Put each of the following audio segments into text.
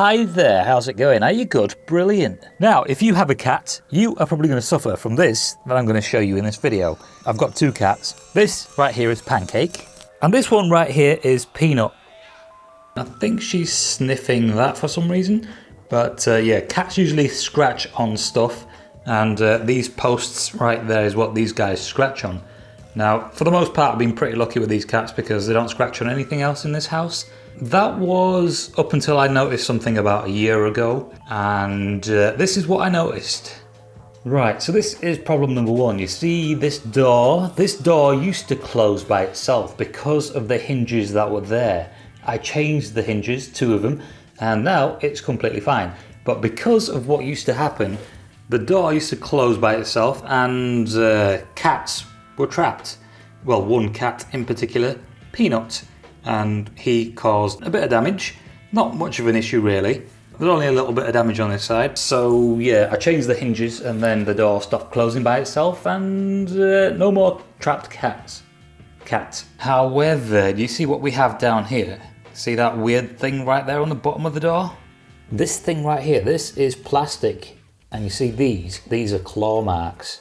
hi there, how's it going? Are you good? Brilliant. Now, if you have a cat, you are probably going to suffer from this that I'm going to show you in this video. I've got two cats. This right here is Pancake, and this one right here is Peanut. I think she's sniffing that for some reason, but yeah, cats usually scratch on stuff, and these posts right there is what these guys scratch on. Now, for the most part, I've been pretty lucky with these cats because they don't scratch on anything else in this house. That was up until I noticed something about a year ago, and this is what I noticed. Right, so this is problem number one. You see this door? This door used to close by itself because of the hinges that were there. I changed the hinges, two of them, and now it's completely fine. But because of what used to happen, the door used to close by itself, and cats were trapped. Well, one cat in particular, Peanut, and he caused a bit of damage. Not much of an issue really. There's only a little bit of damage on this side. So yeah, I changed the hinges and then the door stopped closing by itself, and no more trapped cats. However, do you see what we have down here? See that weird thing right there on the bottom of the door? This thing right here, this is plastic. And you see these are claw marks.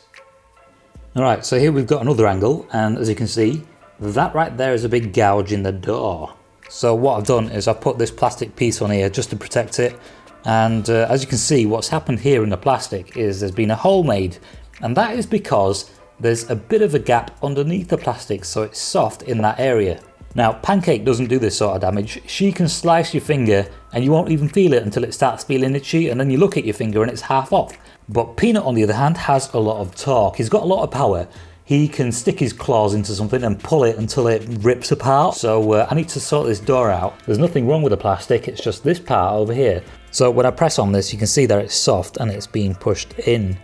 Alright, so here we've got another angle, and as you can see, that right there is a big gouge in the door. So what I've done is I've put this plastic piece on here just to protect it, and as you can see, what's happened here in the plastic is there's been a hole made, and that is because there's a bit of a gap underneath the plastic, so it's soft in that area. Now, Pancake doesn't do this sort of damage. She can slice your finger and you won't even feel it until it starts feeling itchy, and then you look at your finger and it's half off. But Peanut, on the other hand, has a lot of torque. He's got a lot of power. He can stick his claws into something and pull it until it rips apart. So I need to sort this door out. There's nothing wrong with the plastic, it's just this part over here. So when I press on this, you can see that it's soft and it's being pushed in.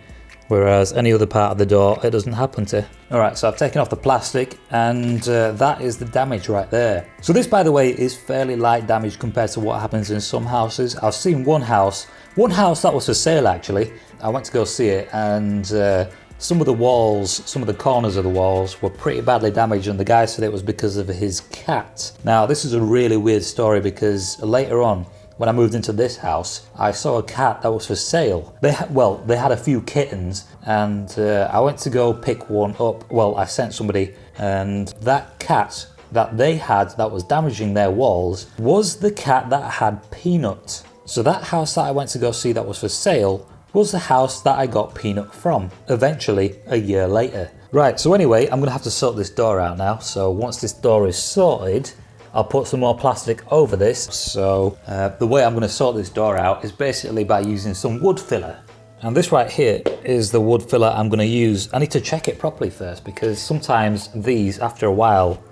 Whereas any other part of the door, it doesn't happen to. Alright, so I've taken off the plastic, and that is the damage right there. So this, by the way, is fairly light damage compared to what happens in some houses. I've seen one house that was for sale actually. I went to go see it, and some of the walls, some of the corners of the walls were pretty badly damaged, and the guy said it was because of his cat. Now, this is a really weird story because later on, when I moved into this house, I saw a cat that was for sale. They had a few kittens, and I went to go pick one up. Well, I sent somebody, and that cat that they had that was damaging their walls was the cat that had Peanut. So that house that I went to go see that was for sale was the house that I got Peanut from, eventually a year later. Right, so anyway, I'm gonna have to sort this door out now. So once this door is sorted, I'll put some more plastic over this. So the way I'm going to sort this door out is basically by using some wood filler. And this right here is the wood filler I'm going to use. I need to check it properly first, because sometimes these, after a while,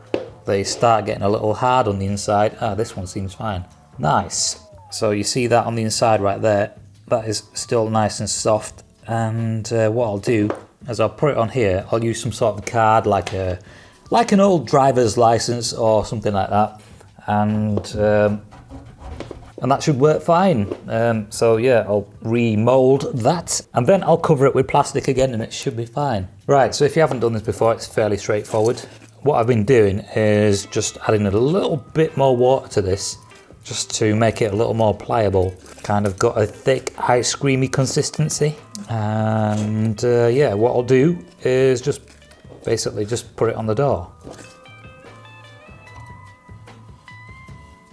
they start getting a little hard on the inside. This one seems fine. Nice. So you see that on the inside right there, that is still nice and soft. And what I'll do is I'll put it on here. I'll use some sort of card, like an old driver's license or something like that, and that should work fine. So yeah, I'll remold that, and then I'll cover it with plastic again, and it should be fine. Right, so if you haven't done this before, it's fairly straightforward. What I've been doing is just adding a little bit more water to this, just to make it a little more pliable. Kind of got a thick, ice creamy consistency, and yeah, what I'll do is just basically just put it on the door.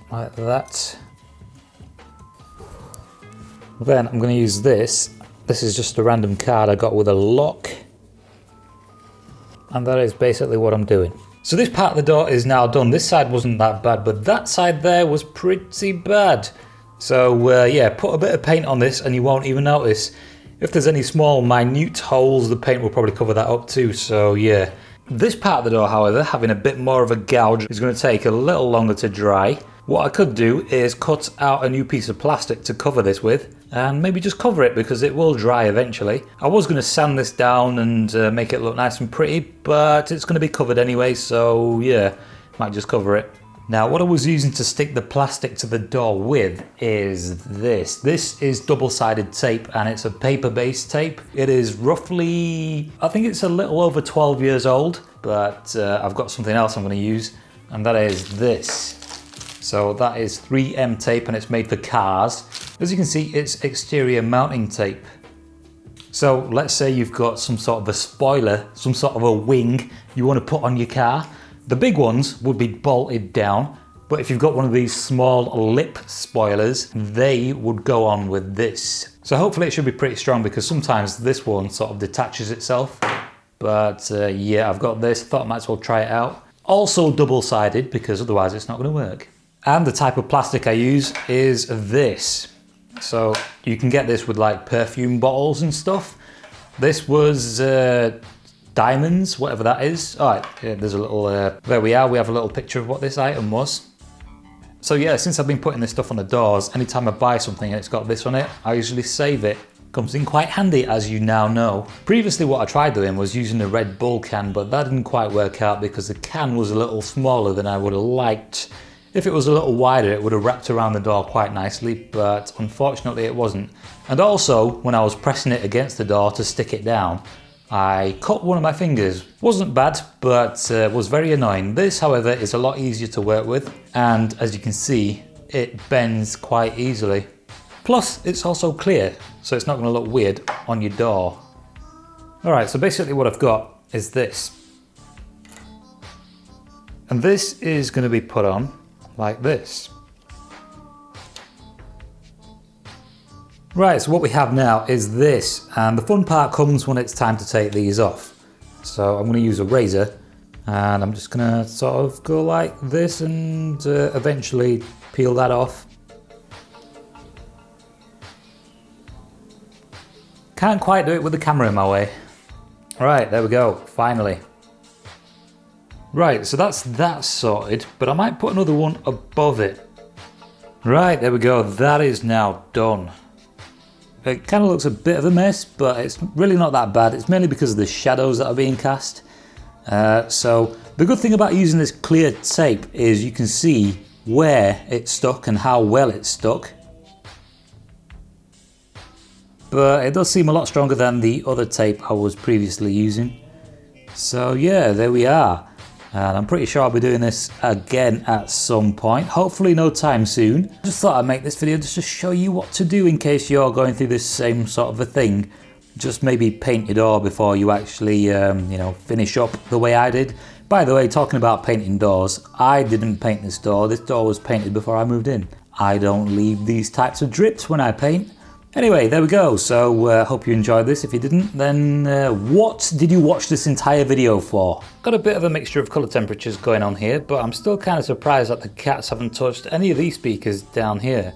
Like that. Then I'm going to use this. This is just a random card I got with a lock. And that is basically what I'm doing. So this part of the door is now done. This side wasn't that bad, but that side there was pretty bad. So yeah, put a bit of paint on this and you won't even notice. If there's any small, minute holes, the paint will probably cover that up too, so yeah. This part of the door, however, having a bit more of a gouge, is going to take a little longer to dry. What I could do is cut out a new piece of plastic to cover this with, and maybe just cover it because it will dry eventually. I was going to sand this down and make it look nice and pretty, but it's going to be covered anyway, so yeah, might just cover it. Now, what I was using to stick the plastic to the door with is this. This is double-sided tape, and it's a paper-based tape. It is roughly, I think it's a little over 12 years old, but I've got something else I'm going to use, and that is this. So that is 3M tape, and it's made for cars. As you can see, it's exterior mounting tape. So let's say you've got some sort of a spoiler, some sort of a wing you want to put on your car. The big ones would be bolted down, but if you've got one of these small lip spoilers, they would go on with this. So hopefully it should be pretty strong, because sometimes this one sort of detaches itself. But yeah, I've got this, thought I might as well try it out. Also double-sided, because otherwise it's not going to work. And the type of plastic I use is this. So you can get this with like perfume bottles and stuff. This was diamonds, whatever that is. All right, yeah, there's a little, there we are. We have a little picture of what this item was. So yeah, since I've been putting this stuff on the doors, anytime I buy something and it's got this on it, I usually save it. Comes in quite handy, as you now know. Previously what I tried doing was using a Red Bull can, but that didn't quite work out because the can was a little smaller than I would have liked. If it was a little wider, it would have wrapped around the door quite nicely, but unfortunately it wasn't. And also, when I was pressing it against the door to stick it down, I cut one of my fingers. Wasn't bad, but was very annoying. This, however, is a lot easier to work with, and as you can see, it bends quite easily. Plus, it's also clear, so it's not going to look weird on your door. Alright, so basically what I've got is this. And this is going to be put on like this. Right, so what we have now is this, and the fun part comes when it's time to take these off. So I'm going to use a razor, and I'm just going to sort of go like this and eventually peel that off. Can't quite do it with the camera in my way. Right, there we go, finally. Right, so that's that sorted, but I might put another one above it. Right, there we go, that is now done. It kind of looks a bit of a mess, but it's really not that bad. It's mainly because of the shadows that are being cast. So the good thing about using this clear tape is you can see where it's stuck and how well it's stuck. But it does seem a lot stronger than the other tape I was previously using. So yeah, there we are. And I'm pretty sure I'll be doing this again at some point, hopefully no time soon. Just thought I'd make this video just to show you what to do in case you're going through this same sort of a thing. Just maybe paint your door before you actually, you know, finish up the way I did. By the way, talking about painting doors, I didn't paint this door was painted before I moved in. I don't leave these types of drips when I paint. Anyway, there we go. So hope you enjoyed this. If you didn't, then what did you watch this entire video for? Got a bit of a mixture of colour temperatures going on here, but I'm still kind of surprised that the cats haven't touched any of these speakers down here.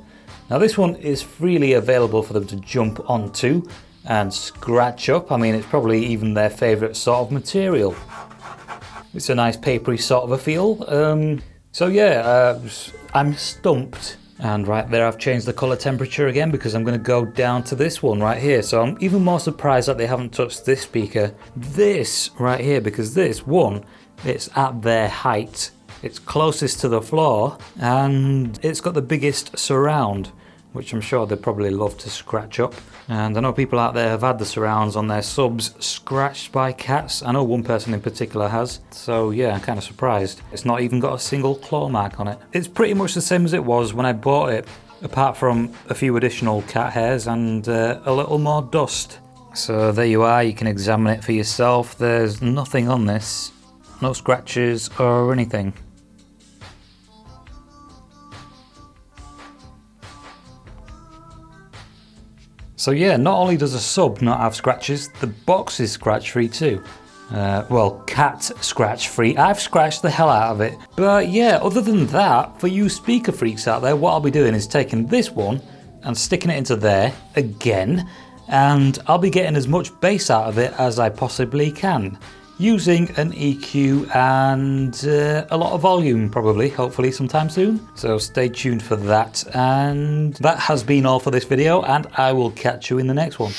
Now this one is freely available for them to jump onto and scratch up. I mean, it's probably even their favourite sort of material. It's a nice papery sort of a feel. So yeah, I'm stumped. And right there I've changed the colour temperature again because I'm going to go down to this one right here. So I'm even more surprised that they haven't touched this speaker. This right here, because this one, it's at their height. It's closest to the floor and it's got the biggest surround, which I'm sure they'd probably love to scratch up. And I know people out there have had the surrounds on their subs scratched by cats. I know one person in particular has. So yeah, I'm kind of surprised. It's not even got a single claw mark on it. It's pretty much the same as it was when I bought it, apart from a few additional cat hairs and a little more dust. So there you are, you can examine it for yourself. There's nothing on this, no scratches or anything. So yeah, not only does a sub not have scratches, the box is scratch free too. Well, cat scratch free. I've scratched the hell out of it. But yeah, other than that, for you speaker freaks out there, what I'll be doing is taking this one and sticking it into there again, and I'll be getting as much bass out of it as I possibly can, using an EQ and a lot of volume probably, hopefully sometime soon. So stay tuned for that, and that has been all for this video, and I will catch you in the next one.